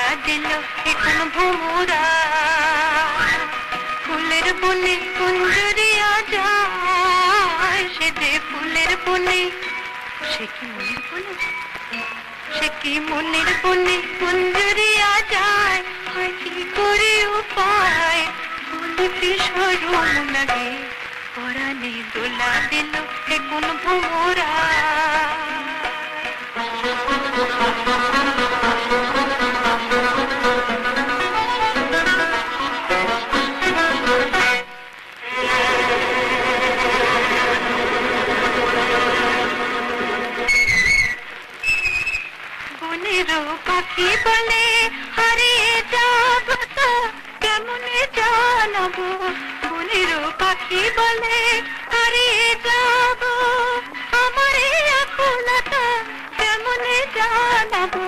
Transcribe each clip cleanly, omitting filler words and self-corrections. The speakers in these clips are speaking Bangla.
দোলা দিল এখন ভোমরা, ফুলের বনে কুঞ্জরিয়া যায়, সে যে ফুলের বনে, সে কি মনের বনে, সে কি মনের বনে কুঞ্জরিয়া যায়, হয় কি করে উপায় বলিতে সরম লাগে, পরাণে দোলা দিল এখন ভোমরা। পাখি বলে হারিয়ে যাব তো কেমনে জানাবো, বনের পাখি বলে হারিয়ে যাব আমার আকুলতা কেমনে জানাবো,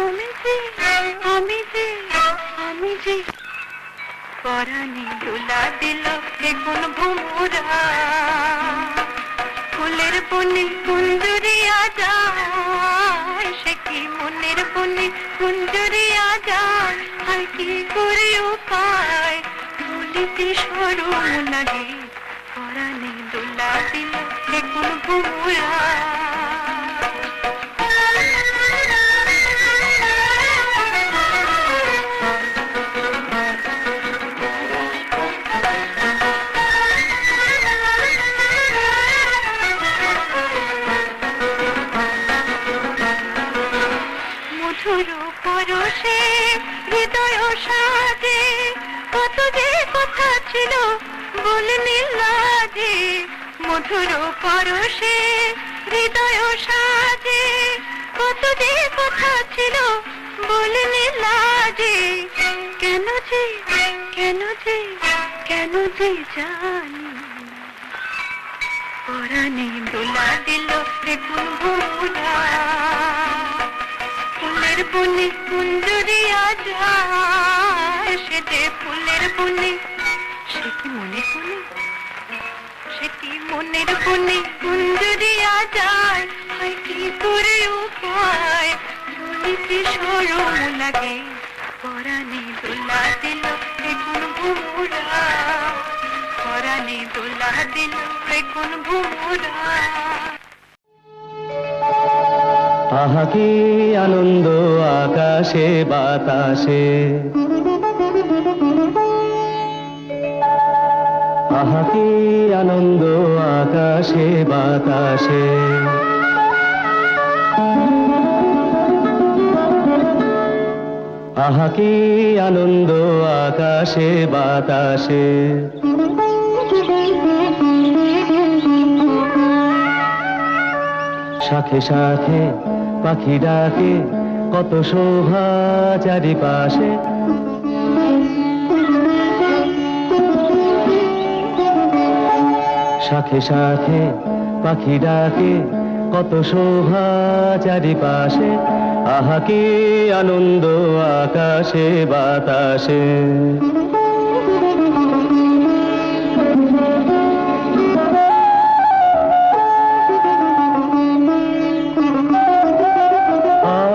আমি যে আমি যে আমি যে পরাণে দোলা দিল এখন ভোমরা, ফুলের বনে কুঞ্জরিয়া যায়, সে কি মনের বনে কুঞ্জরিয়া যায়, আর কি করে উপায় বলিতে সরম লাগে, পরাণে দোলা দিল এখন ভোমরা। পরশে হৃদয় সাজে কত যে কথা ছিল বলিনি লাজে, মধুর পরশে হৃদয় সাজে কত যে কথা ছিল বলিনি লাজে, কেন যে কেন যে কেন যে জানি, পরাণে দোলা দিল এখন ভোমরা, ফুলের বনে কুঞ্জরিয়া যায়, সে যে ফুলের বনে, সে কি মনের বনে, সে কি মনের বনে কুঞ্জরিয়া যায়, হয় কি করে উপায় বলিতে সরম লাগে, পরাণে দোলা দিল এখন ভোমরা, পরাণে দোলা দিল এখন ভোমরা। আহা কি আনন্দ আকাশে বাতাসে, আহা কি আনন্দ আকাশে বাতাসে, আহা কি আনন্দ আকাশে বাতাসে, শাখে শাখে পাখি ডাকে কত শোভা চারিপাশে, শাখে শাখে পাখি ডাকে কত শোভা চারিপাশে, আহা কি আনন্দ আকাশে বাতাসে।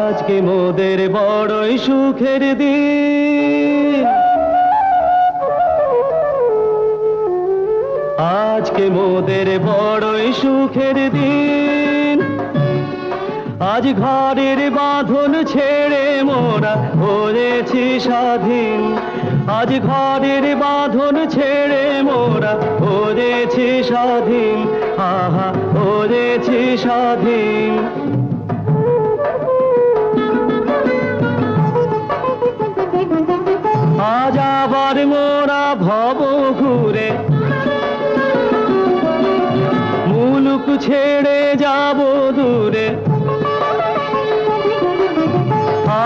আজকে মোদের বড়ই সুখের দিন, আজকে মোদের বড়ই সুখের দিন, আজ ঘরের বাঁধন ছেড়ে মোরা হয়েছি স্বাধীন, আজ ঘরের বাঁধন ছেড়ে মোরা হয়েছি স্বাধীন, আহা হয়েছি স্বাধীন। আজ আবার মোরা ভব ঘুরে মুলুক ছেড়ে যাব দূরে,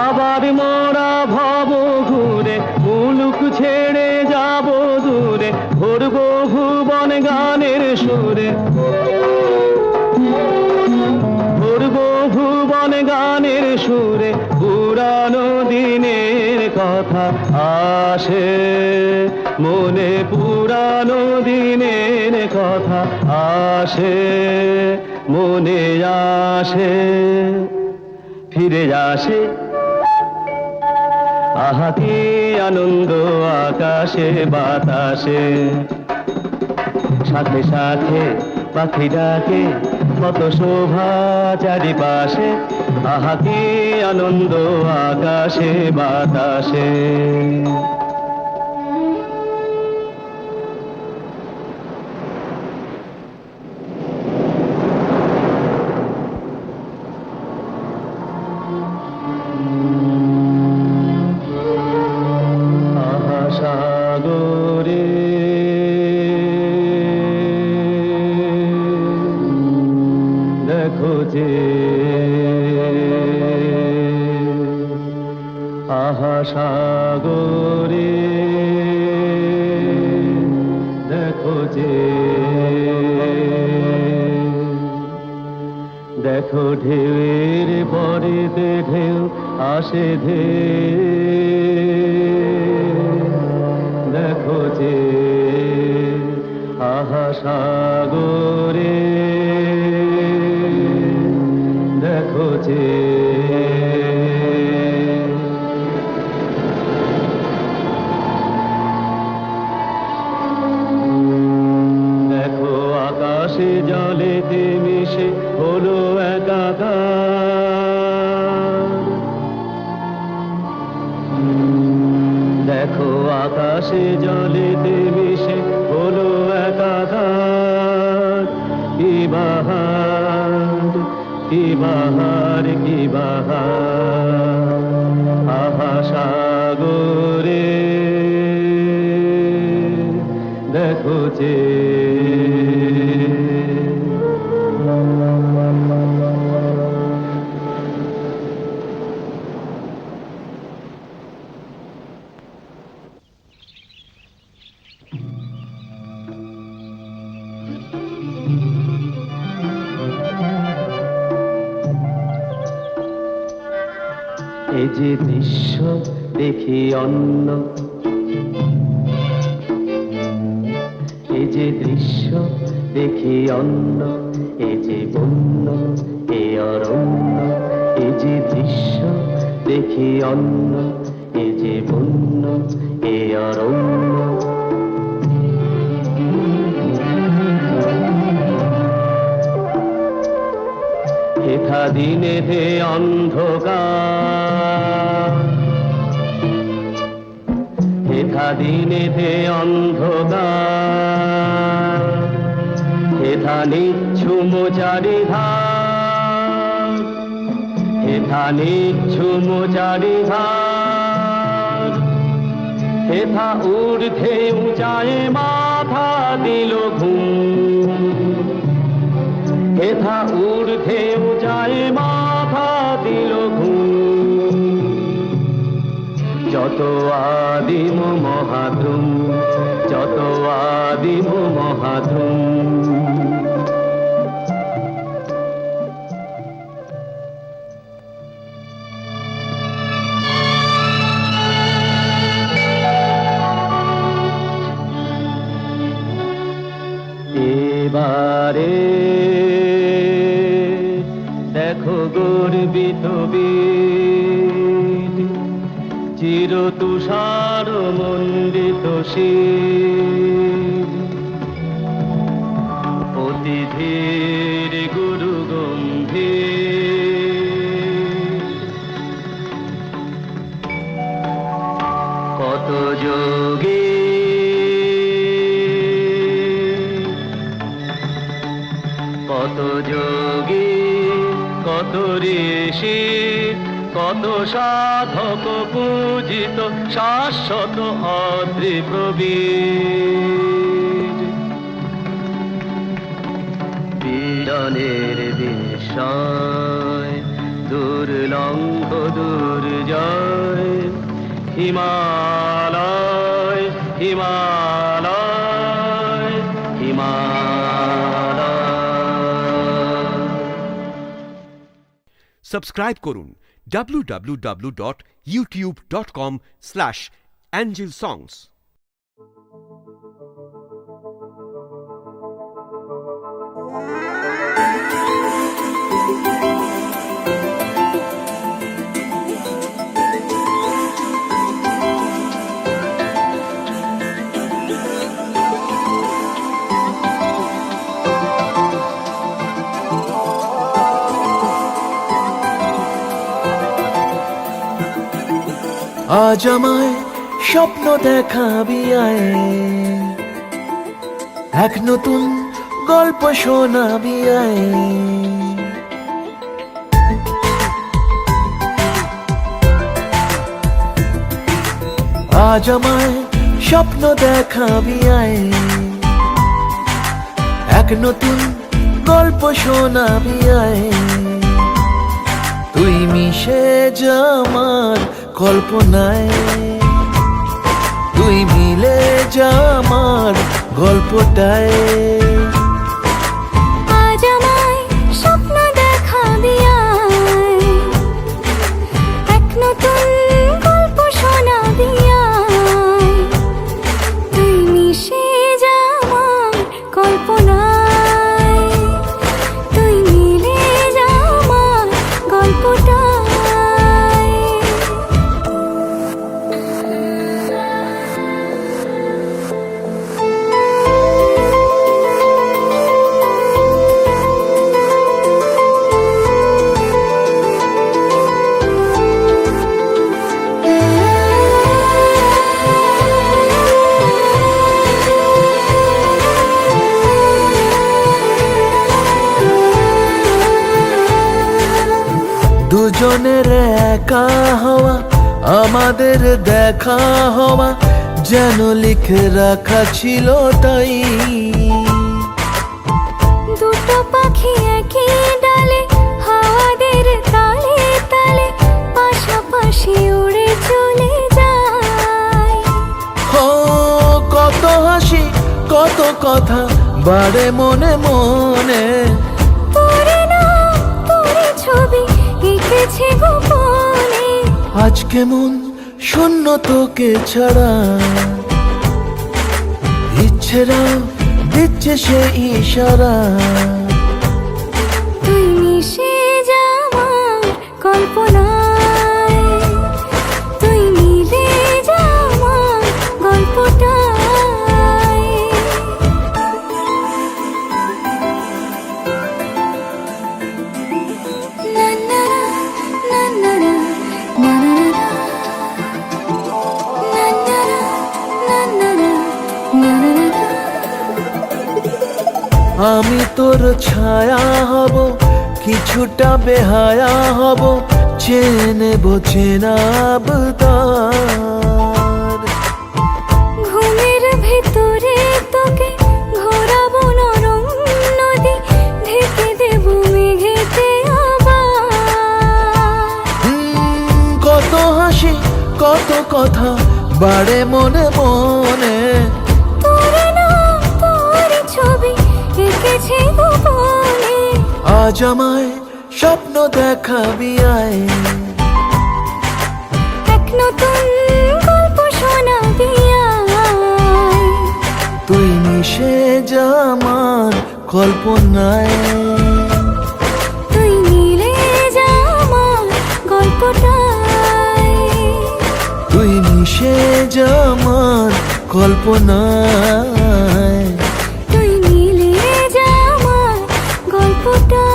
আবার মোরা ভব ঘুরে মুলুক ছেড়ে যাব দূরে, ভরব ভুবন গানের সুরে, ভরব ভুবন গানের সুরে, পুরানো দিনের কথা আসে মনে, পুরানো দিনের কথা আসে মনে, আসে ফিরে আসে আহা কি আনন্দ আকাশে বাতাসে, সাথে সাথে পাখি ডাকে, কত শোভা চারিপাশে, আহা কি আনন্দ আকাশে বাতাসে। আহা সাগরে দেখো যে, আহা সাগরে দেখো যে, দেখো ঢেউয়ের পরেতে ঢেউ আসে ধে, দেখো যে, আহা সাগরে দেখো যে। দেখো আকাশে জলেতে মিশে হলো একাকার, দেখো আকাশে জলেতে মিশে হলো একাকার, কি বাহার কি বাহার কি বাহার, আহা সাগরে দেখো যে। এই যে দৃশ্য দেখি অন্য, এই যে দৃশ্য দেখি অন্য, এই যে বন্য এ অরণ্য, এই যে দৃশ্য দেখি অন্য, এই যে বন্য এ অরণ্য। হেথা দিনেতে অন্ধকার, হেথা দিনেতে অন্ধকার, হেথা নিচ্ছুম চারিধার, হেথা নিচ্ছুম চারিধার, হেথা ঊর্ধ্বে উঁচায় মাথা দিল ঘুম, হেথা ঊর্ধ্বে উঁচায় মাথা দিল ঘুম। যত আদিম মহাদ্রুম, যত আদিম মহাদ্রুম। এবারে দেখো গর্বিত বীর, চির তুষার মণ্ডিত শির, অতি ধীর গুরু গম্ভীর, কত যোগী কত যোগী, কত ঋষি, কত সাধক পূজিত শাশ্বত অদ্রি প্রবীর। পীড়নের বিস্ময় দুর্লঙ্ঘ দুর্জয়, হিমালয় হিমালয় হিমালয়। সাবস্ক্রাইব করুন www.youtube.com/angelsongs। আজ আমায় স্বপ্ন দেখাবি আয়, এক নতুন গল্প শোনাবি আয়। আজ আমায় স্বপ্ন দেখাবি আয়, এক নতুন গল্প শোনাবি আয়। তুই মিশে যা আমার কল্পনায়, তুই মিলে যা আমার গল্পটায়। আজ আমায় স্বপ্ন দেখাবি আয়, এক নতুন গল্প শোনাবি আয়। তুই মিশে যা আমার কল্পনায়, তুই মিলে যা আমার গল্পটায়। দুজনের একা হওয়া, আমাদের দেখা হওয়া যেন লিখে রাখা ছিল তাই। দুটো পাখি একই ডালে, হাওয়াদের তালে তালে পাশাপাশি উড়ে চলে যায়। ও কত হাসি কত কথা বাড়ে মনে মনে, তোরে না তোরে ছবি এঁকেছে গোপনে। আজ কেমন শূন্য তোকে ছাড়া, ইচ্ছেরা দিচ্ছে সে ইশারা। তুই মিশে যা আমার কল্পনায়, তুই মিলে যা আমার গল্পটায়। না না না না না না না না না। আমি তোর ছায়া হব, কিছুটা বেহায়া হব, চেনে বোঝে না আবদার। ঘুমের ভেতরে তোকে ঘোরাবো নরম নদী, ঢেকে দেব মেঘেতে আবার। কত হাসি কত কথা বাড়ে মনে মনে, তোরে না তোরে ছবি এঁকেছে গোপনে। আজ আমায় স্বপ্ন দেখাবি আয়, এক নতুন গল্প শোনাবি আয়। তুই মিশে যা আমার কল্পনায়, তুই মিলে যা আমার গল্পটায়। তুই মিশে যা আমার কল্পনায়। তুই মিলে যা আমার গল্পটায়।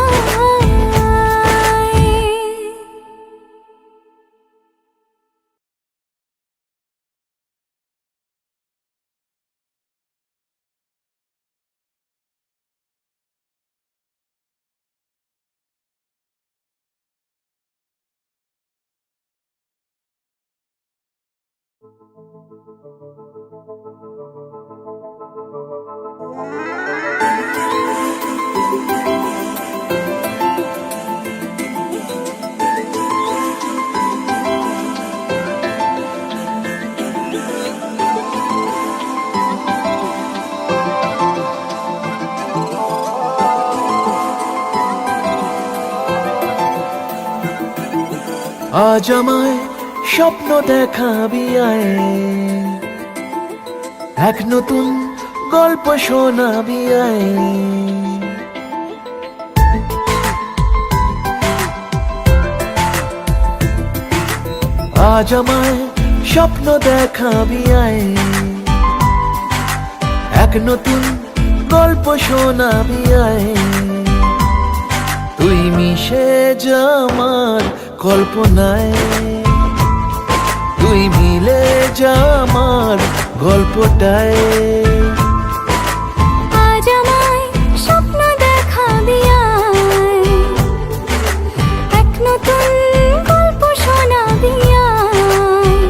আজ আমায় স্বপ্ন দেখাবি আয়, এক নতুন গল্প শোনাবি আয়। আজ আমায় স্বপ্ন দেখাবি আয়, এক নতুন গল্প শোনাবি আয়। তুই মিশে যা আমার কল্পনায়, তুই যা আমার গল্পটায়। আজ আমায় স্বপ্ন দেখাবি আয়, এক নতুন গল্প শোনাবি আয়,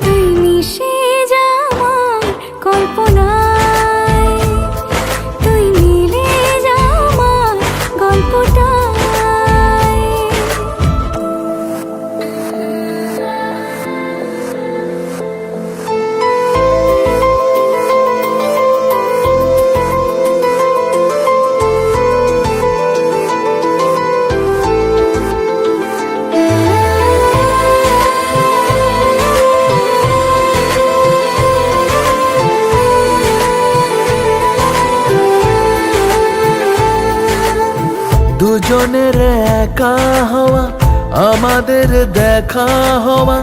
তুই মিশে যা আমার কল্পনায়, তুই মিলে যা আমার গল্পটায়। দুজনের একা হওয়া, আমাদের দেখা হওয়া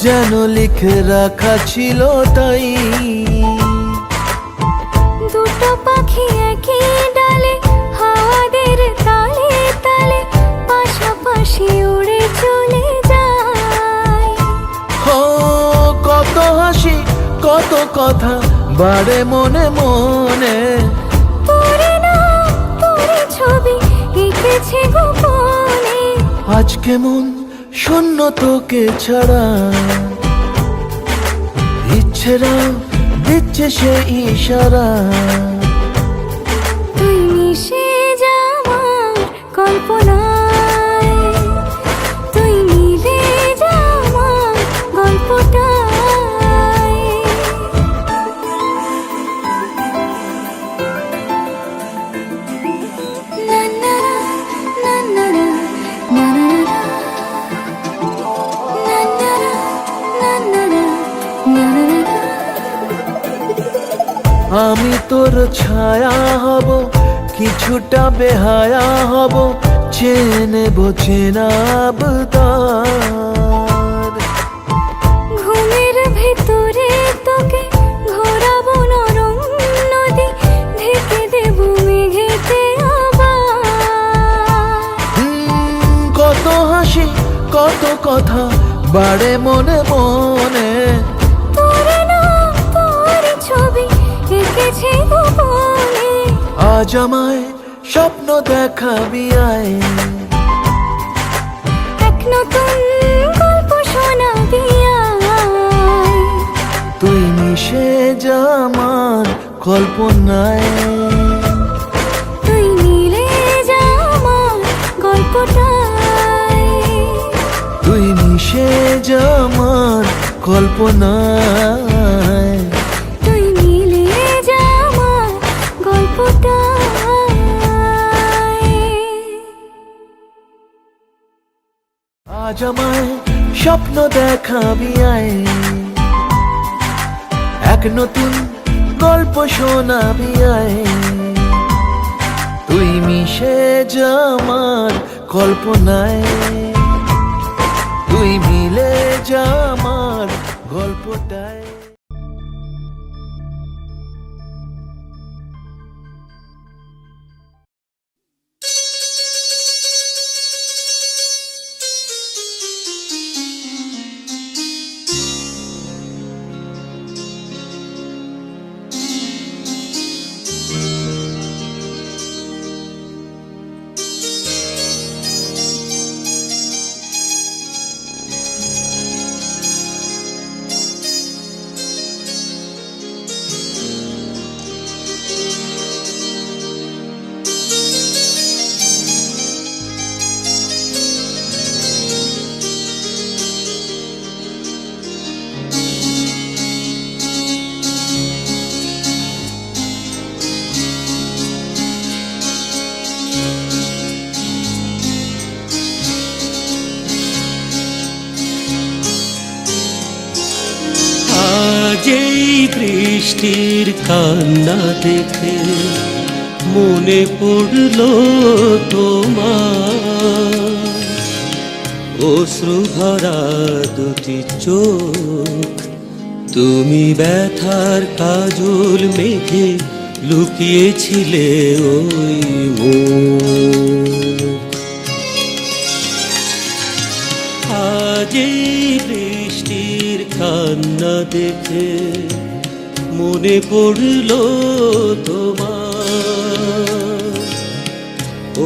যেন লিখে রাখা ছিল তাই। দুটো পাখি একই ডালে, হাওয়াদের তালে তালে পাশাপাশি উড়ে চলে যায়। ও কত হাসি কত কথা বাড়ে মনে মনে, তোরে না তোরে ছবি এঁকেছে গোপনে। আজ কেমন শূন্য তোকে ছাড়া, ইচ্ছেরা দিচ্ছে সে ইশারা। তুই মিশে যা আমার কল্পনায়, তুই মিলে যা আমার গল্পটায়। না না না না না না না না না। আমি তোর ছায়া হব, কিছুটা বেহায়া হব, চেনে বোঝে না আবদার। ঘুমের ভেতরে তোকে ঘোরাবো নরম নদী, ঢেকে দেব মেঘেতে আবার। কত হাসি কত কথা বাড়ে মনে মনে, তোরে না তোর ছবি এঁকেছে গোপনে। আজ আমায় স্বপ্ন দেখাবি আয়, এক নতুন গল্প শোনাবি আয়, তুই মিশে যা আমার কল্পনায়, তুই মিলে যা আমার গল্পটায়। তুই মিশে যা আমার কল্পনায়। তুই মিলে যা আমার গল্পটায়। আজ আমায় স্বপ্ন দেখাবি আয়, এক নতুন গল্প শোনাবি আয়, তুই মিশে যা আমার কল্পনায়, তুই মিলে যা আমার গল্পটায়। যেই বৃষ্টির কান্না দেখে মনে পড়লো তোমার, অশ্রু ভরা দুটি চোখ, তুমি ব্যথার কাজল মেঘে লুকিয়েছিলে ওই মুখ। আজ এই বৃষ্টির কান্না দেখে মনে পড়ল তোমার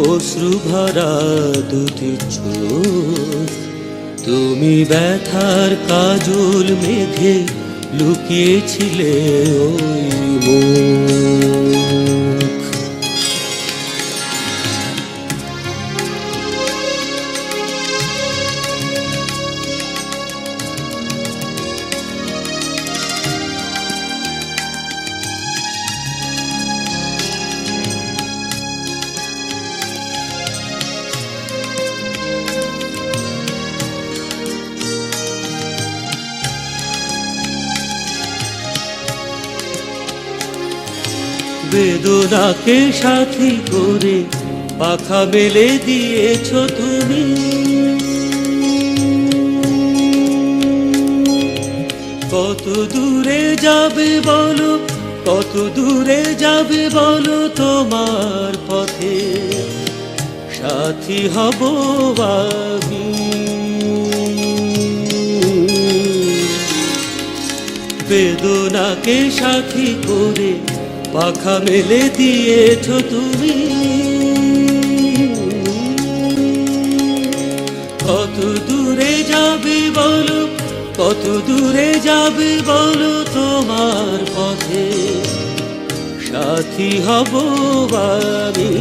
অশ্রু ভরা দুটি চোখ তুমি ব্যথার কাজল মেঘে লুকিয়েছিলে ওই মুখ বেদনাকে সাথী করে পাখা মেলে দিয়েছ তুমি কত দূরে যাবে বলো কত দূরে যাবে বলো তোমার পথে সাথী হব আমি বেদনাকে সাথী করে পাখা মেলে দিয়েছ তুমি কত দূরে যাবে বলো কত দূরে যাবে বলো তোমার পথে সাথী হব আমি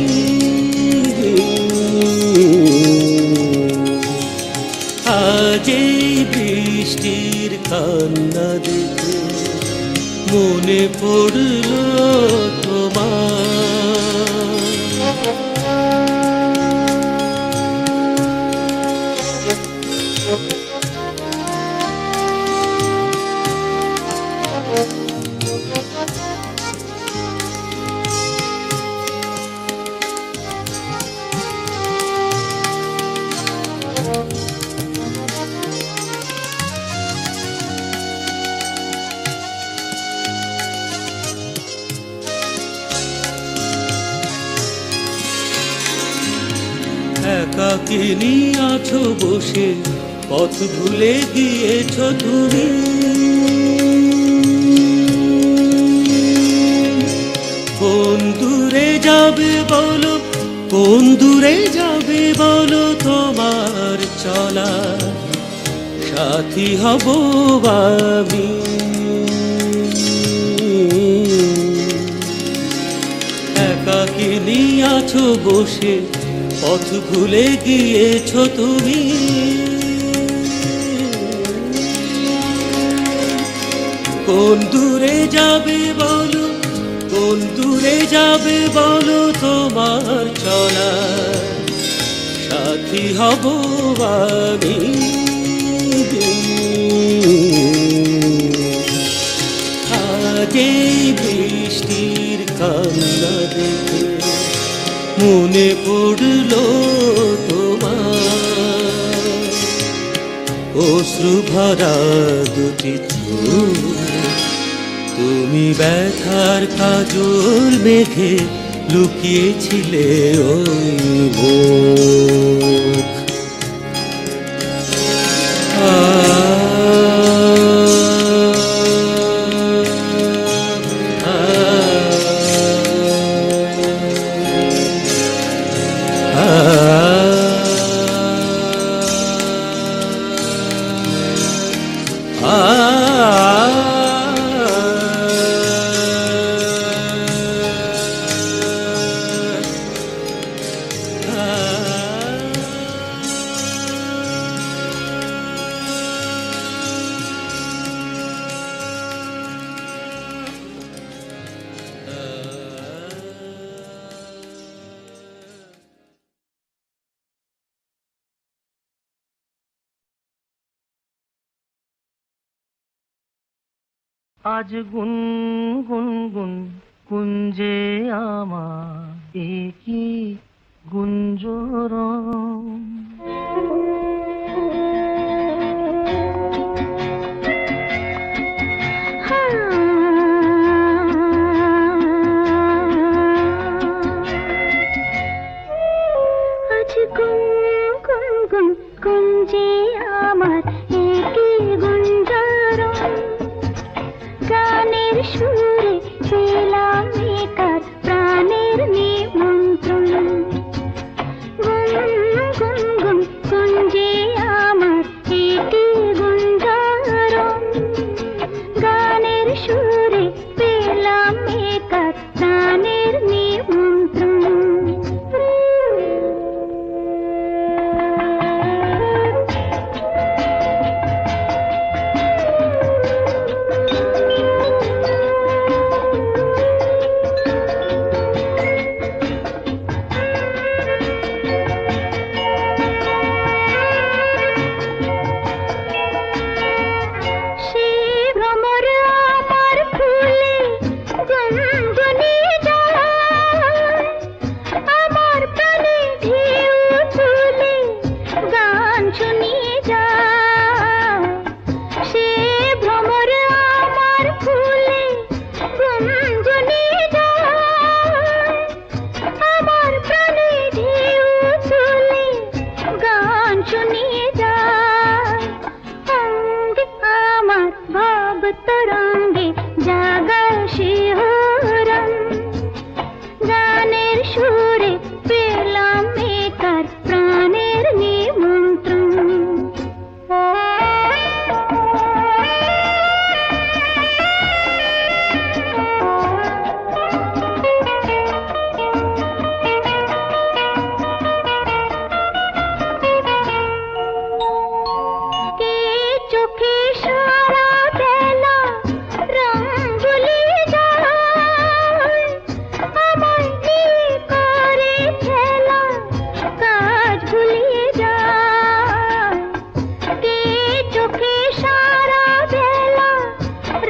আজ এই বৃষ্টির কান্না দেখে মনে পড়ল তোমার একাকিনী আছো বসে পথ ভুলে গিয়েছ তুমি কোন দূরে যাবে বলো কোন দূরে যাবে বলো তোমার চলা সাথী হব আমি একাকিনী আছো বসে পথ ভুলে গিয়েছ তুমি কোন দূরে যাবে বলো কোন দূরে যাবে বলো তোমার চলা সাথী হব আমি আজ এই বৃষ্টির কান্না দেখে মনে পড়ল তোমার অশ্রু ভরা দুটি চোখ তুমি ব্যথার কাজল মেঘে লুকিয়েছিলে ওই মুখ আজ গুন গুন গুন কুঞ্জে আমার একই গুঞ্জরণ আজ গুন গুন গুন কুঞ্জে আমার একই গুঞ্জরণ সব তরঙ্গে জাগায় শিহরণ, গানের সুরে পেলাম একার প্রাণের নিমন্ত্রণ। কে চোখে সারা বেলা রং ভুলিয়ে যায়, আমায় নিয়ে করে খেলা কাজ ভুলিয়ে যায়। কে চোখে সারা বেলা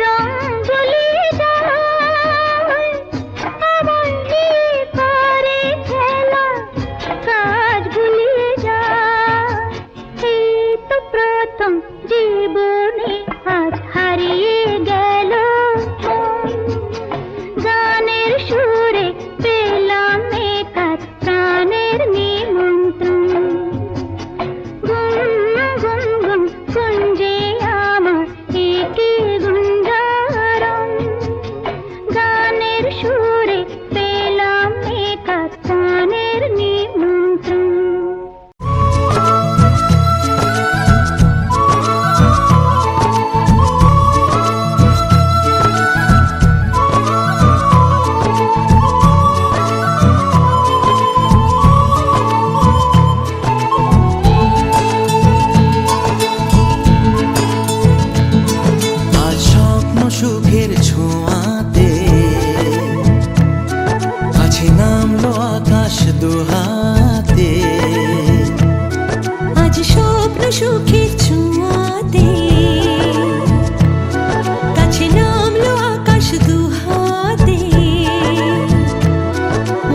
রং ভুলিয়ে যায়, আমায় নিয়ে করে খেলা কাজ ভুলিয়ে যায়। এই তো প্রথম জীবনে আজ হারিয়ে গেল গানের সুরে পেলাম একার প্রাণের নিমন্ত্রণ। গুম গুম গুম কুঞ্জে আমার একে গুঞ্জারণ, গানের সুরে পেলাম একার প্রাণের নিমন্ত্রণ। আজ স্বপ্ন সুখের ছোঁয়াতে কাছে নামলো আকাশ দুহাতে। আজ স্বপ্ন সুখের ছোঁয়াতে কাছে নামলো আকাশ দুহাতে।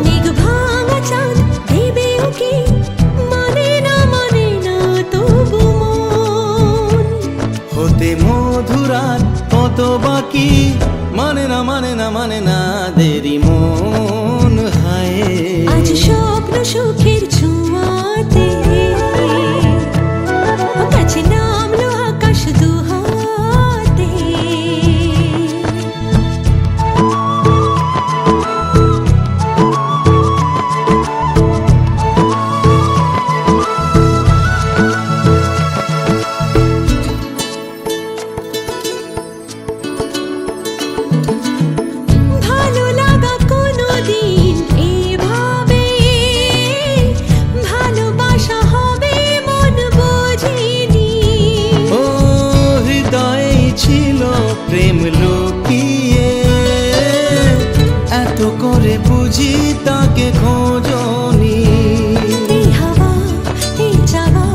মেঘ ভাঙা চাঁদ দেবে ওকে, মানে না তবু মন। হতে মধুরাত কত বাকি, মানে না দেরি মন হায়। আজ স্বপ্ন সুখের ছোঁয়াতে কাছে নামলো আকাশ দুহাতে। ভালো লাগা কোনোদিন এভাবে ভালোবাসা হবে মন বোঝেনি। ও হৃদয়ে ছিল প্রেম লুকিয়ে, এত করে বুঝি তাকে খোঁজনি। এই হাওয়া এই চাওয়া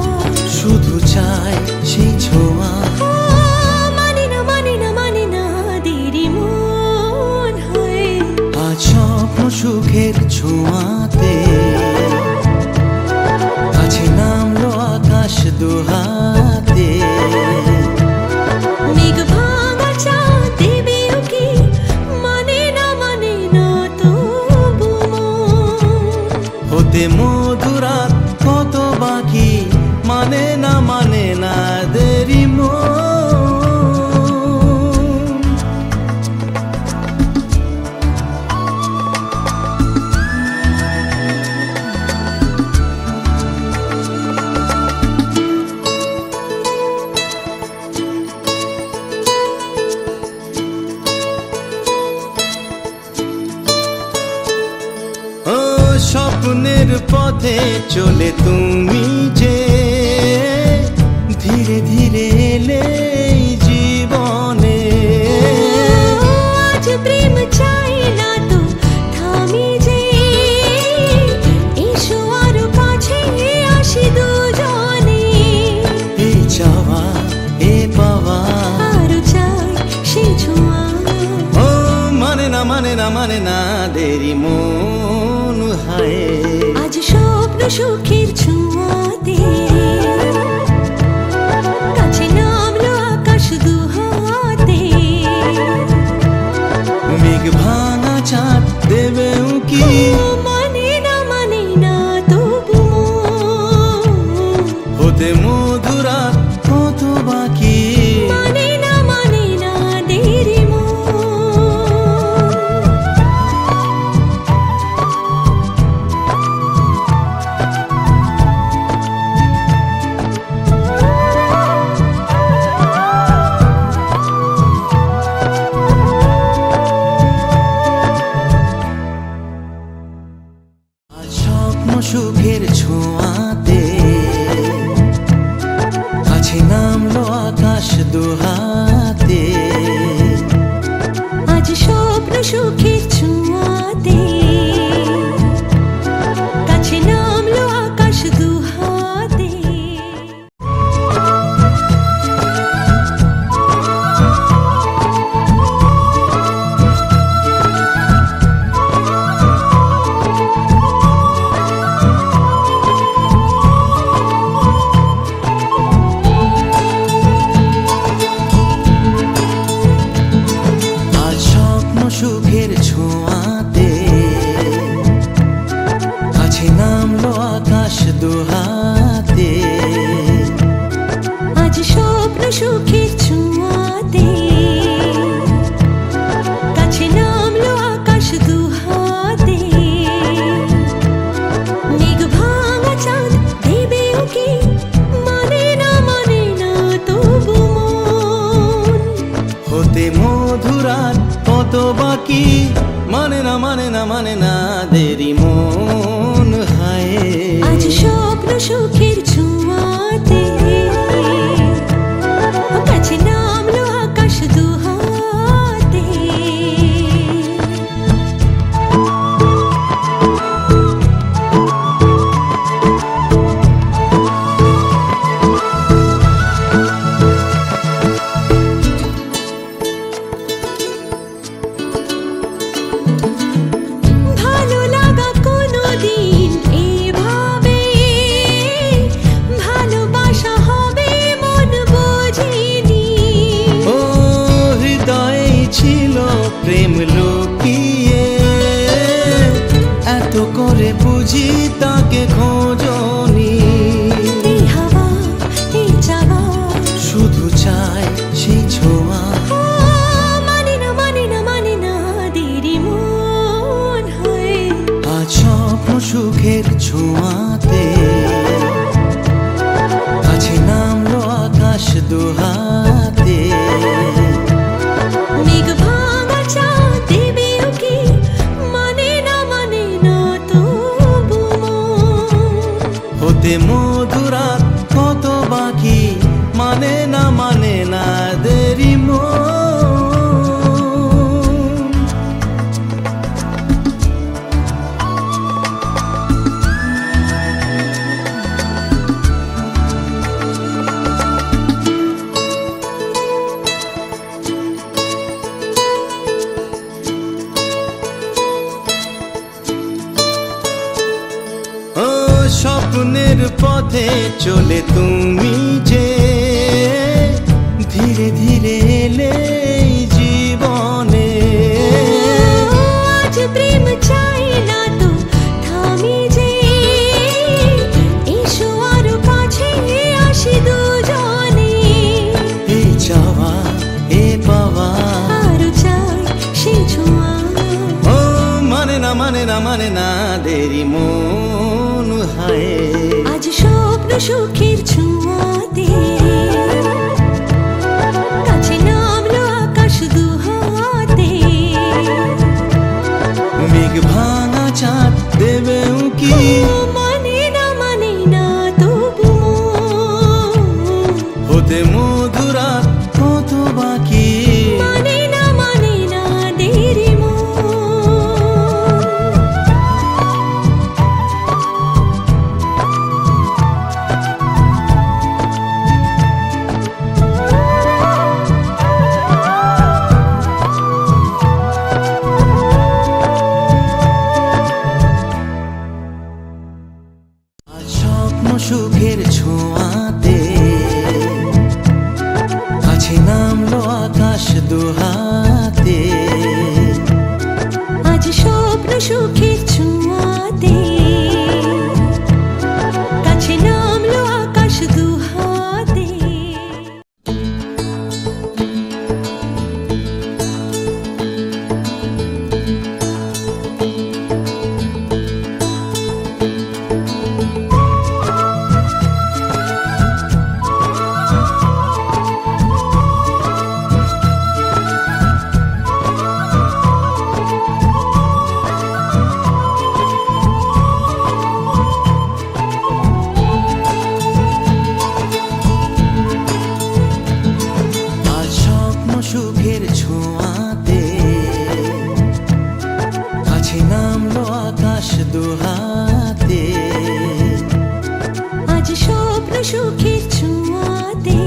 শুধু চাই সেই ছোঁয়া, মানে না দেরি মন হয়। আজ স্বপ্ন সুখের ছোঁয়াতে কাছে নামলো আকাশ দুহাতে। মেঘ ভাঙা চাঁদ দেবে ওকে, মানে না তবু মন। হতে মধুরাত কত বাকি, মানে না দেরি মন। ও স্বপ্নের পথে চলে তুমি যে ধীরে ধীরে এলে এই জীবনে। আজ প্রেম চাই না তো থামি যে, এসো আরো কাছে আসি দুজনে। এই চাওয়া এ পাওয়া, আরো চাই সে ছোঁয়া, ও মানে না দেরি মন হায়। আজ স্বপ্ন সুখের ছোঁয়াতে কাছে নামলো আকাশ দুহাতে। মেঘ ভাঙা চাঁদ দেবে উকি, মানে না তবু মন। হতে মধুরাত কত বাকি, মানে না হতে মধুরাত কত বাকি, মানে না মানে না মানে না দেরি মন হায়। আজ স্বপ্ন সুখের ছোঁয়াতে কাছে নামলো আকাশ দুহাতে। ভালো লাগা কোনোদিন এভাবে, ভালোবাসা হবে মন বোঝেনি। ও হৃদয়ে ছিল প্রেম লুকিয়ে, এত করে বুঝি তাকে খোঁজনি। এই হাওয়া এই চাওয়া, শুধু চাই সেই ছোঁয়া, মানে না মানে না মানে না দেরি মন হয়। আজ স্বপ্ন সুখের ছোঁয়াতে কাছে নামলো আকাশ দুহাতে। মেঘ ভাঙা চাঁদ দেবে উকি, মানে না তবু মন। হতে মধুরাত কত বাকি, মানে না দেরি মন। ও স্বপ্নের পথে চলে তুমি যে, ধীরে ধীরে এলে এই জীবনে। আজ প্রেম চাই না তো থামি যে, এসো আরো কাছে আসি দুজনে। এই চাওয়া এ পাওয়া, আরো চাই সেই ছোঁয়া, ও মানে না দেরি মন হায়। আজ স্বপ্ন সুখের ছোঁয়াতে কাছে নামলো আকাশ দুহাতে। মেঘ ভাঙা চাঁদ দেবে উকি, মানে না তবু মন। হতে মধুরাত কত বাকি, মানে না দেরি মন। আজ স্বপ্ন সুখের ছোঁয়াতে কাছে নামলো আকাশ দুহাতে। আজ স্বপ্ন সুখের ছোঁয়াতে কাছে নামলো আকাশ দুহাতে। আজ স্বপ্ন সুখের ছোঁয়াতে কাছে নামলো আকাশ দুহাতে। আজ স্বপ্ন সুখের ছোঁয়াতে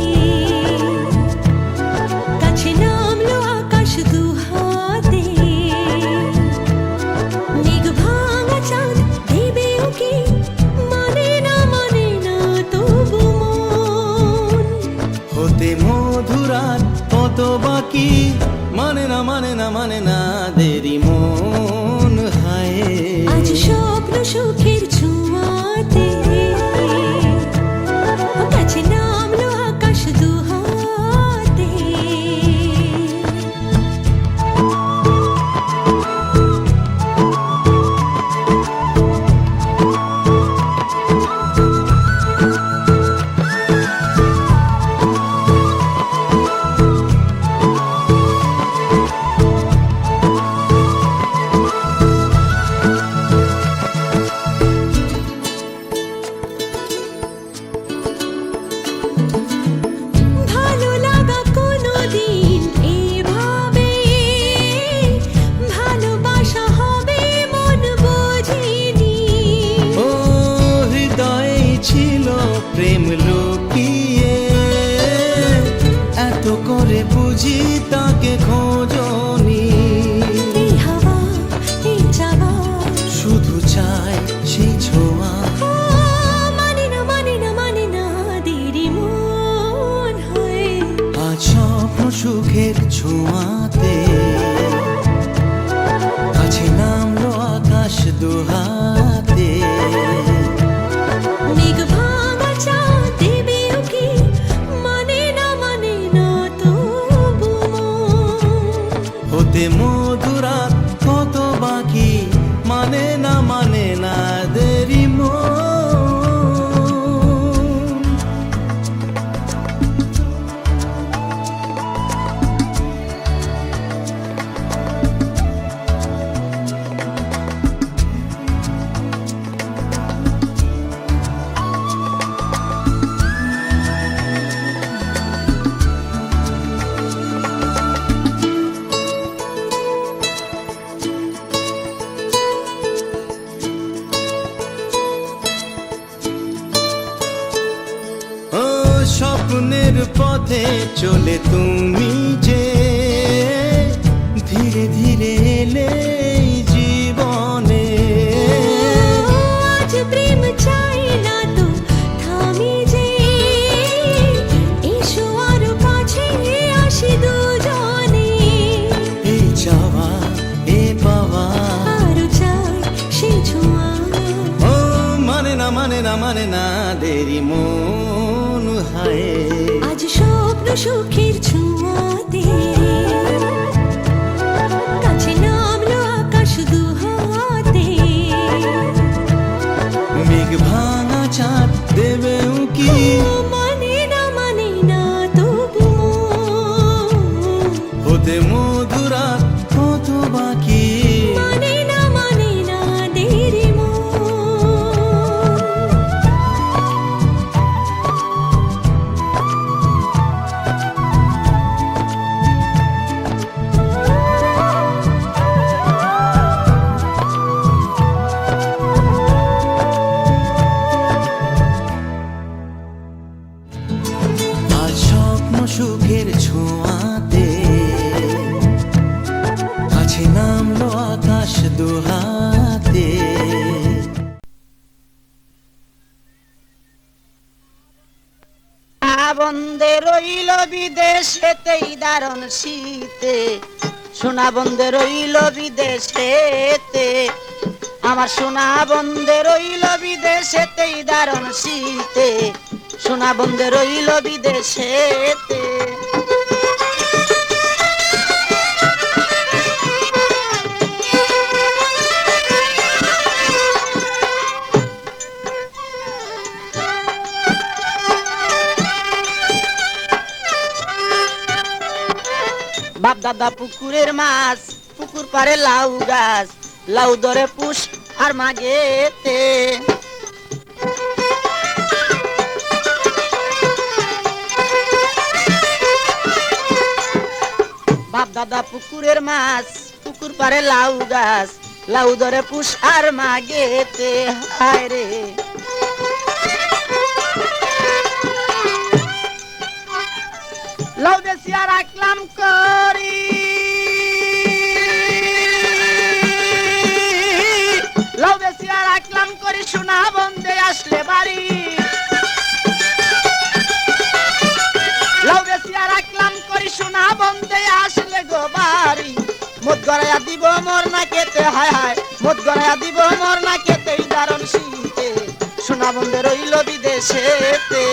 কাছে নামলো আকাশ দুহাতে। মেঘ ভাঙা চাঁদ দেবে উকি, মানে না তবু মন। হতে মধুরাত কত বাকি, মানে না দেরি মন হায়। আজ স্বপ্ন সুখের ছোঁয়াতে কাছে নামলো আকাশ দুহাতে। বুঝি তাকে খোঁজনি, এই হাওয়া এই চাওয়া শুধু চাই সেই ছোঁয়া। মানে না মানে না মানে না দেরি মন হয় আজ স্বপ্ন সুখের ছোঁয়াতে কাছে নামলো আকাশ দুহাতে। মেঘ ভাঙা চাঁদ দেবে উকি মানে না তবু হতে মধুরাত কত বাকি মানে না দেরি মন। ও স্বপ্নের পথে চলে তুমি যে ধীরে ধীরে এলে এই জীবনে। আজ প্রেম চাই না তো থামি যে এসো আরো কাছে আসি দুজনে এই চাওয়া এ পাওয়া আরো চাই সেই ছোঁয়া ও মানে না দেরি মন হায়। আজ স্বপ্ন সুখের ছোঁয়াতে কাছে নামলো আকাশ দুহাতে মেঘ ভাঙা চাঁদ দেবে উকি মানে না তবু হতে মধুরাত কত বাকি মানে না দেরি মন। আজ স্বপ্ন সুখের ছোঁয়াতে কাছে নামলো আকাশ দুহাতে। বন্ধে রইল বিদেশেতেই দারুণ শীতে, সোনা বন্ধে রইল বিদেশেতে, আমার সোনা বন্ধে রইল বিদেশেতেই দারুণ শীতে, সোনা বন্ধে রইল বিদেশেতে। বাপ দাদা পুকুরের মাছ, পুকুর পারে লাউ গাছ, লাউ ধরে পুষ আর মাগেতে। বাপ দাদা পুকুরের মাছ, পুকুর পারে লাউ গাছ, লাউ ধরে পুষ আর মাগেতে। হায় রে লাউ বেশি আর রাখলাম করি, লাউ বেশি আর রাখলাম করি, সোনা বন্ধে আসলে বাড়ি। লাউ বেশি আর রাখলাম করি, সোনা বন্ধে আসলে গো বাড়ি। মদ গড়াইয়া দিব মোর না কেতে, হায় হায় মদ গড়াইয়া দিব মোর না কেতে, এই দারুণ শীতে সোনা বন্ধে রইল বিদেশেতে।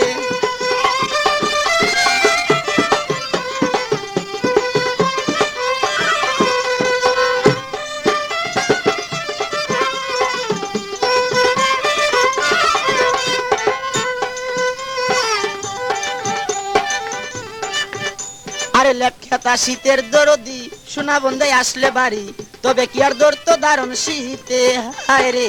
আরে লেপখেতা শীতের দরদি, সোনা বন্ধে আসলে বাড়ি, তবে কি আর দর তো দারুণ শীতে। হায় রে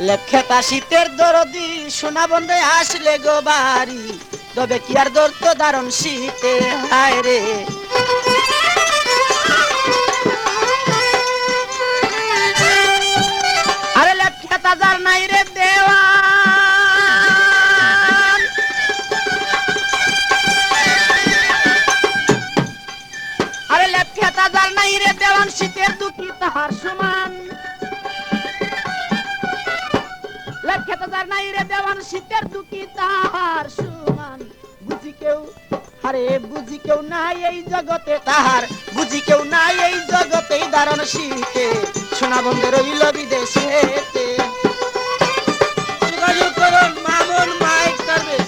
লেপখেতা শীতের দরদি, সোনা বন্ধে আসলে গো বাড়ি, তবে কি আর দর তো দারুণ শীতে। হায় রে আরে লেপখেতা যার নাই রে খেতা যার নাই রে দেওয়ান শীতের দুঃখী তাহার সমান বুঝি কেউ আরে বুঝি কেউ নাই এই জগতে তাহার বুঝি কেউ নাই এই জগতে দারুণ শীতে সোনা বন্ধে রইল বিদেশেতে যোগাযোগ করুন মামুন মাইক সার্ভিস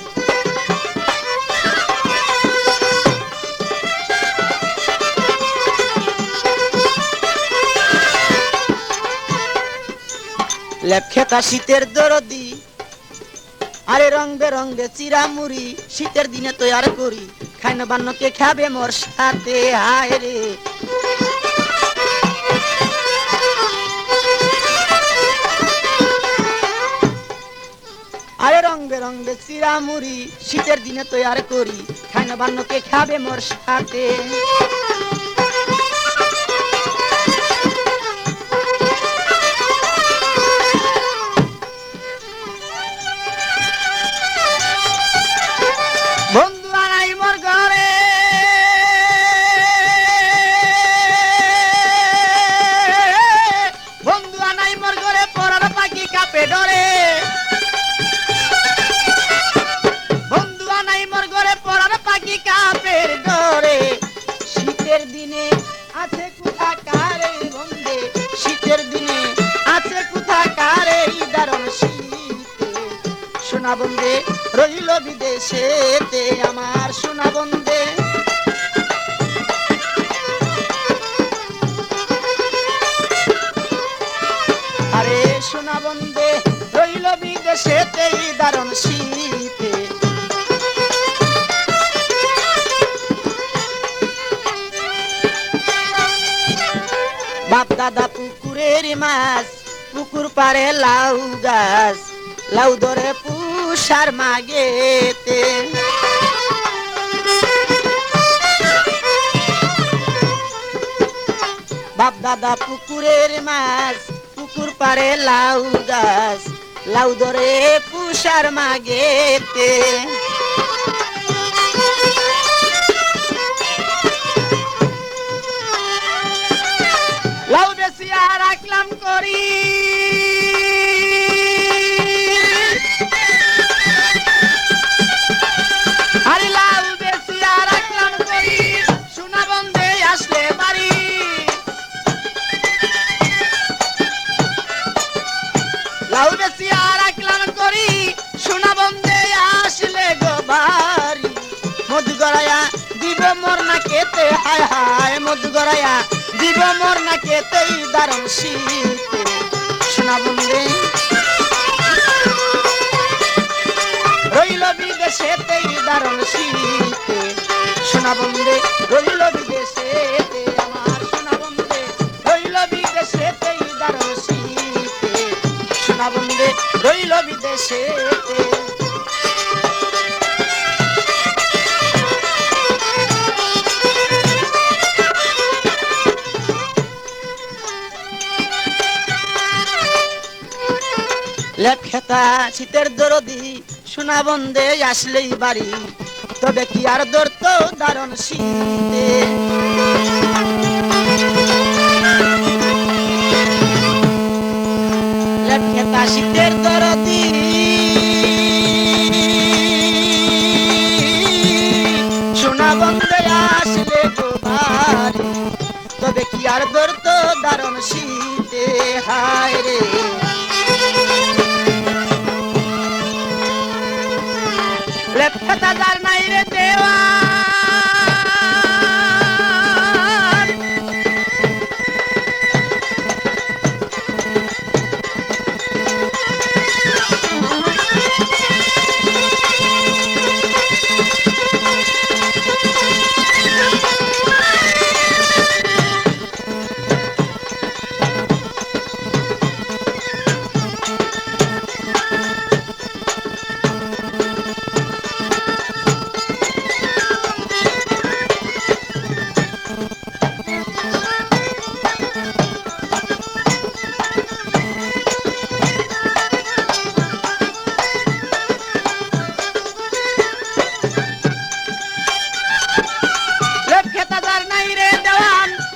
লেপখেতা শীতের দরদি আরে রং বেরঙ্গে চিরামুড়ি শীতের দিনে তৈয়ার করি খাইন বান্নকে খাবে মোর সাথে হায় রে আরে রং বেরঙ্গে চিরামুড়ি শীতের দিনে তৈয়ার করি খাইন বান্নকে খাবে মোর সাথে বন্ধু আনাই মোর ঘরে বন্ধু আনাই মোর ঘরে পরার পাখি কাপে ডরে বন্ধু আনাই মোর ঘরে পরার পাখি কাপের ডরে শীতের দিনে আছে কোথা কারে বন্ধে শীতের দিনে আছে কোথা কারে দারুণ শীতে সোনা বন্ধে রইল বিদেশেতে আমার সোনা বন্ধে আরে সোনা বন্ধে রইল বিদেশেতে দারুণ শীতে বাপ দাদা পুকুরের মাছ পুকুর পারে লাউ গাছ লাউ ধরে পুষার মাগেতে বাপ দাদা পুকুরের মাছ পুকুর পারে লাউ গাছ লাউ ধরে পুষার মাগেতে লাউ বেশি আর রাখলাম করি আরে লাউ বেশি আর রাখলাম করি সোনা বন্ধে আসলে বাড়ি লাউ বেশি আর রাখলাম করি সোনা বন্ধে আসলে গো বাড়ি মধু গড়াইয়া দিব মোর না কেতে হায় হায় মধু গড়াইয়া দিব মোর না কেতেই দারুণ শীতে সোনা বন্ধে রইল বিদেশেতেই দারুণ শীতে সোনা বন্ধে রইল বিদেশেতে আমার সোনা বন্ধে রইল বিদেশেতেই দারুণ শীতে সোনা বন্ধে রইল বিদেশেতে লেপখেতা শীতের দরদি সোনা বন্ধে আসলেই বাড়ি তবে কি আর ধরত দারুণ শীতে লেপখেতা শীতের দরদি সোনা বন্ধে আসলে গো বাড়ি তবে কি আর ধরত দারুণ শীতে হায় রে লেপখেতা যার নাই রে দেওয়ান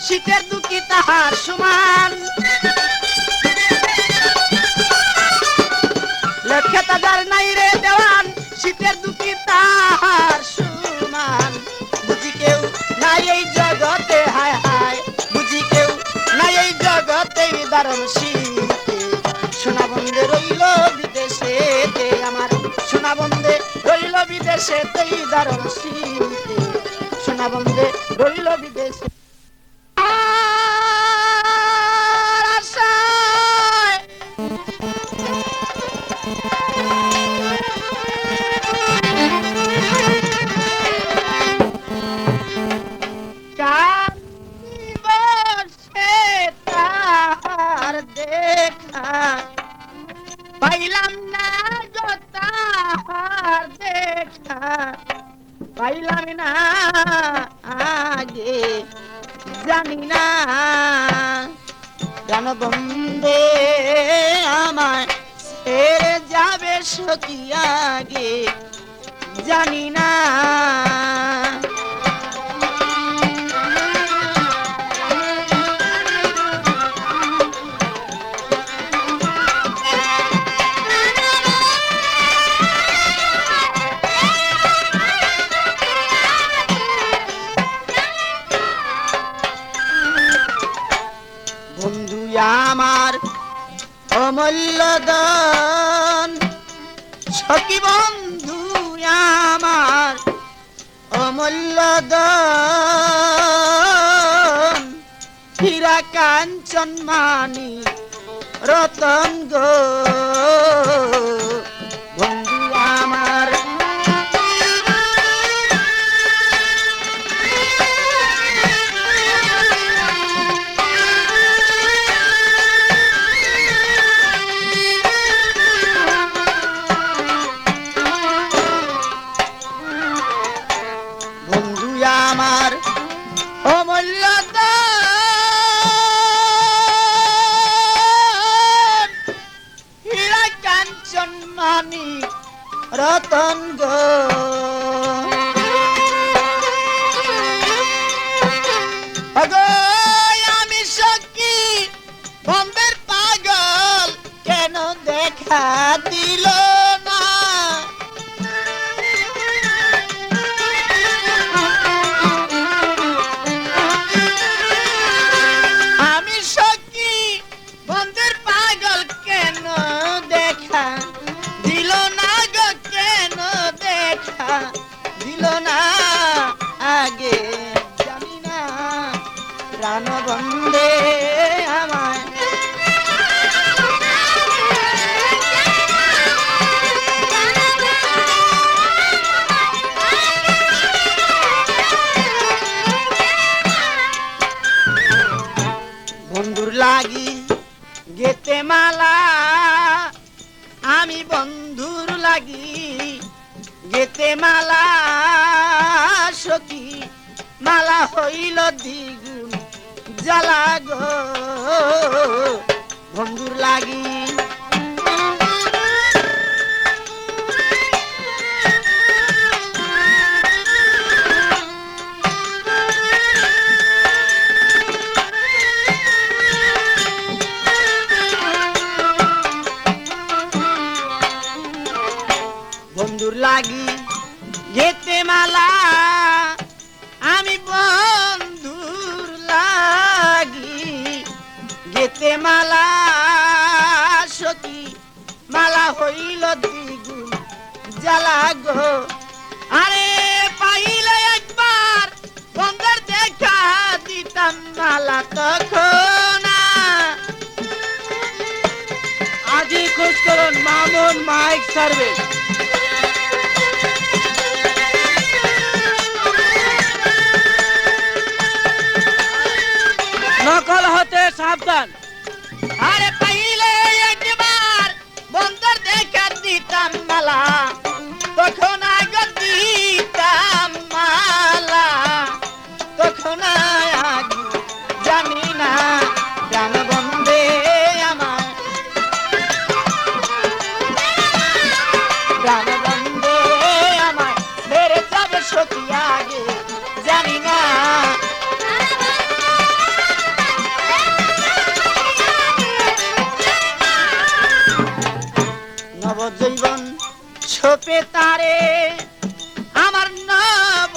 শীতের দুঃখী তাহার সমান তাহার সুমান বুঝি কেউ নাই এই জগতে হায় হায় বুঝি কেউ নাই এই জগতে দারুণ শীতে সোনা বন্ধে রইল বিদেশেতে আমার সোনা বন্ধে রইল বিদেশেতে দারুণ শীতে সোনা বন্ধে রইল বিদেশে পাইলাম না গো তাহার দেখা পাইলাম না আগে জানি না জানো বন্দে আমায় ছেড়ে যাবে সখী আগে জানি না বন্ধু আমার অমূল্য দান সখী বন্ধু আমার অমূল্য দান হীরা কাঞ্চন মানি রতন গো বন্ধু আমার আমার অমূল্য দান হীরা কাঞ্চন মানি রতন গো আমি সখী বন্ধের পাগল কেন দেখা দিল না আগে জানি না প্রাণ বন্ধে আমায় বন্ধুর লাগি গেতে মালা আমি বন্ধুর লাগি গেতে মালা সখী মালা হইল দ্বিগুণ জ্বালা গো বন্ধুর লাগি বন্ধুর লাগি গেতে মালা আমি বন্ধুর লাগি গেতে মালা সখী মালা হইল দ্বিগুণ জ্বালা গো আরে পাইলে একবার বন্ধুর দেখা দিতাম মালা তখন আজই খোঁজ করুন মামুন মাইক সার্ভিস নকল হতে সাবধান আরে পাইলে একবার বন্ধুর দেখা দিতাম মালা তখন আগে দিতাম মালা তখন আগে জানি না প্রাণ বন্ধে আমার প্রাণ বন্ধে আমার বেড়ে যাবে সখী আগে জানি না নবজীবন ছোপে তারে আমার নব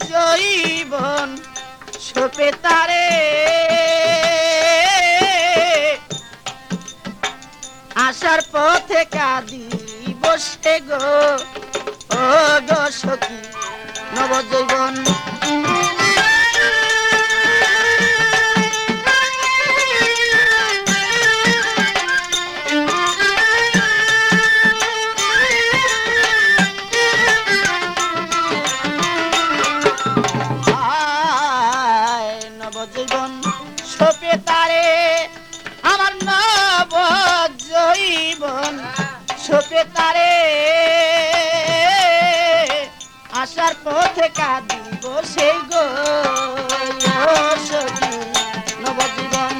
জৈবন সোপে তারে আসার পথে কাঁদি বসে গো ও গো সখী নবজৈবন নবজৈবন সোপে তারে আমার নবজৈবন সোপে তারে আসার পথে কাঁদিব সেই গো সখী নবজীবন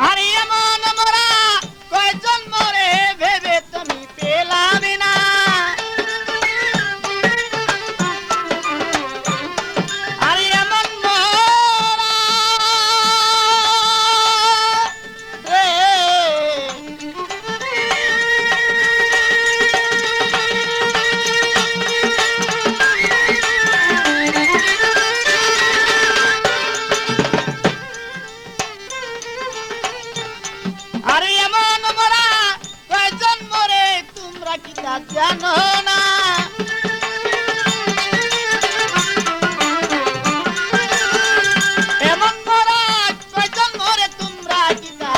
আরে এমন মোরা কয়জন মরে ভেবে তুমি পেলাম না আরে এমন মোরা রে আরে এমন মোরা কয়জন মরে তোমরা কি তা জানো না এমন মোরা কয়জন মরে তোমরা কি তা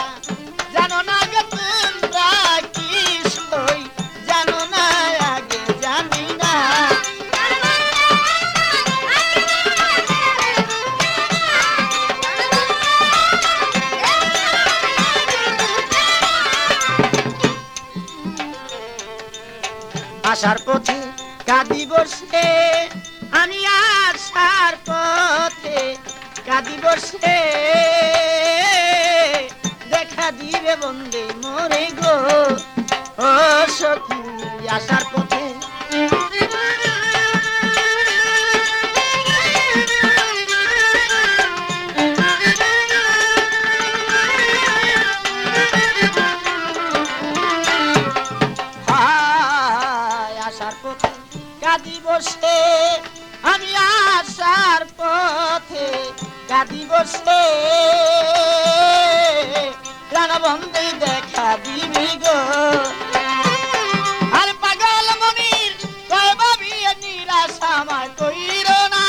জানো না গো তোমরা কি সই জানো না আগে জানি না আসার পথে কাঁদি বসে আমি আসার পথে কাঁদি বসে দেখা দিবে বন্দে মরে গো ও সখী আসার পথে আসার পথে কাঁদি বসে আমি আসার পথে কাঁদি বসে প্রাণবন্ধে দেখা দিবি গো আর পাগল মনির কয় ভাবি নিরাশা আমার কইর না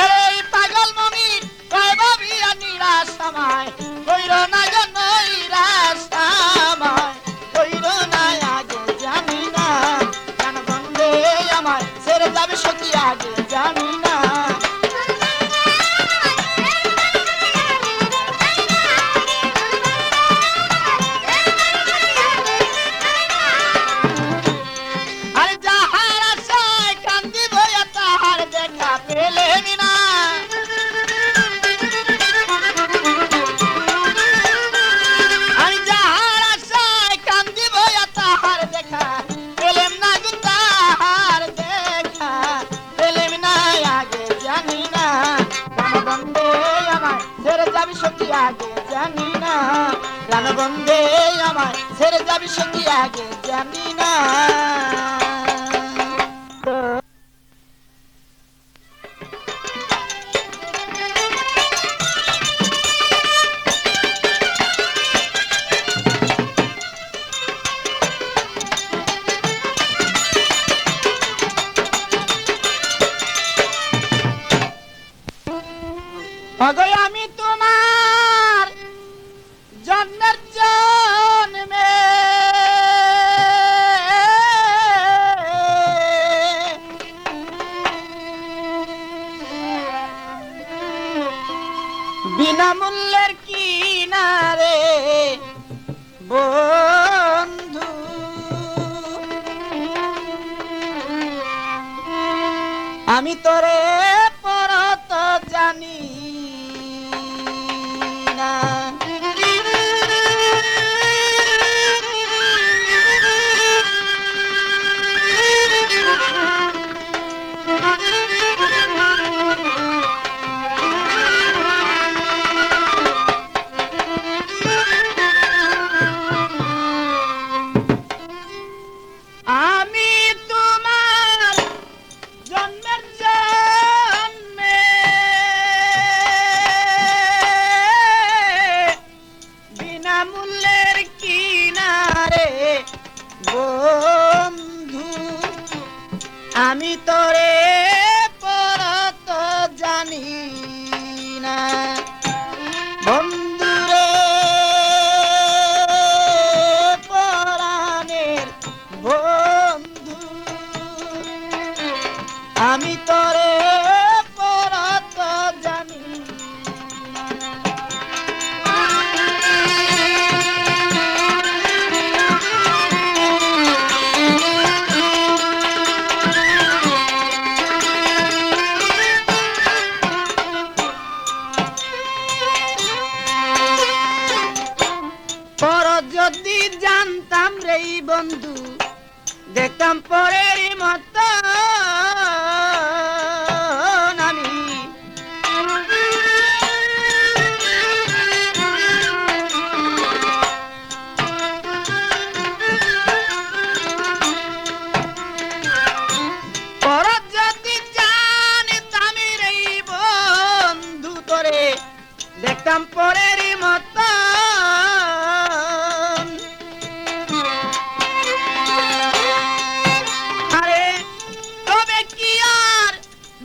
এই পাগল মনির কয় ভাবি নিরাশা আমায় কইর না গো নৈরাশা আমায় কইর না আগে জানি না প্রাণবন্ধে আমায় ছেড়ে যাবে সখী আগে জানি না আরে যাহার আশায় কান্দি বইয়া তাহার দেখা পেলেন না আমি যাহার আশায় কান্দি বইয়া তাহার দেখা পেলেম না গো তাহার দেখা পেলেম না আগে জানি না প্রাণবন্ধে আমায় ছেড়ে যাবি সখী আগে জানি না প্রাণবন্ধে আমায় ছেড়ে যাবি সখী আগে জানি না অগো আমি তোমার জন্মের জন্মে বিনামূল্যের কিনারে বন্ধু আমি তোরে পরত জানি না আমি তোরে পরত জানি না বন্ধুরে পরাণের বন্ধু আমি তোরে পরত জানি পর যদি জানতাম রে বন্ধু দেখতাম পরের মত আমি পর যদি জানতাম রে বন্ধু তোরে দেখতাম পরের মত আরে তবে কি আর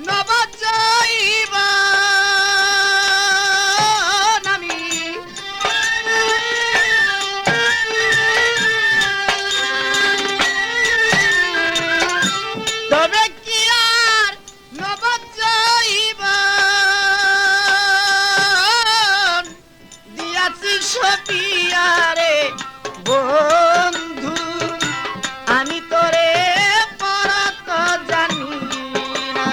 নবজীবন আমি তবে কি আর নবজীবন দিয়াছি সপিয়ারে বন্ধু আমি তোরে পরত জানি না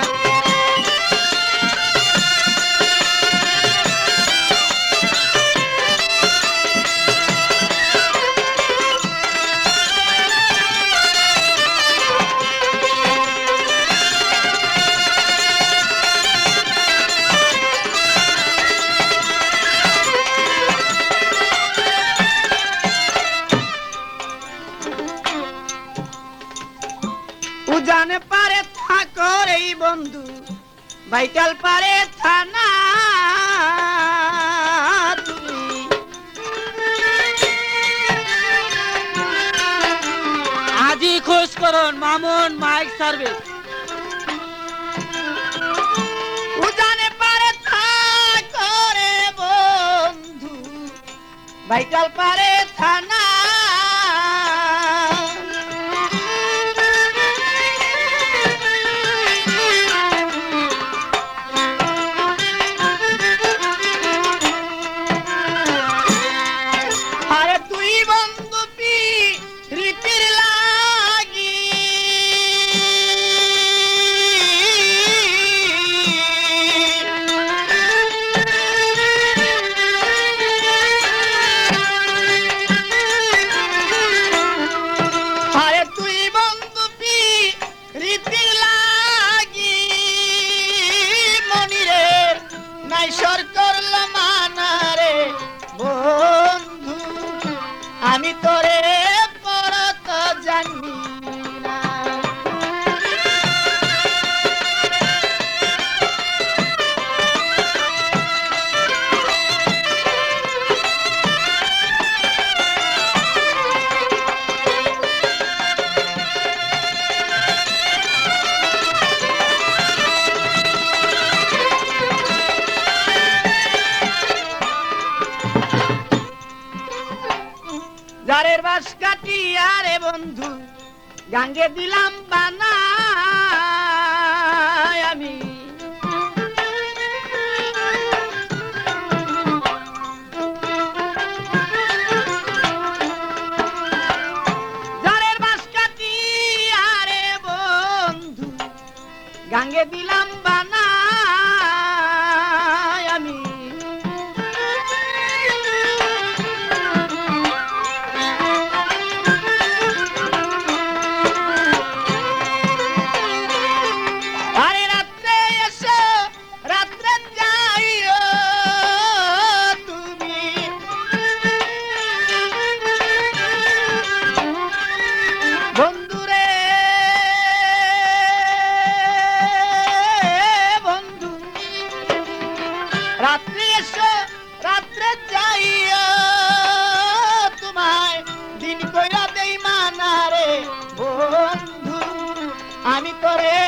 উজান পারে থাকর এই বন্ধু ভাইটাল পারে থানা তুমি আজই খোঁজ করুন মামুন মাইক সার্ভিস। উজানে পারে থাকর বন্ধু ভাইটাল পারে থানা আরে তুই বন্ধু রীতির লাগি আরে তুই বন্ধু রীতির লাগি মনিরে নাই সর করল মানারে বন্ধু আমি তোরে পরত জানি না জারের বাস কাটিয়া রে বন্ধু গাঙ্গে দিলাম বানা আমি জারের বাস কাটিয়া রে বন্ধু গাঙ্গে দিলাম বানা আমি আরে রাত্রে এসো রাত্রে যাইও তুমি বন্ধুরে আমি তোরে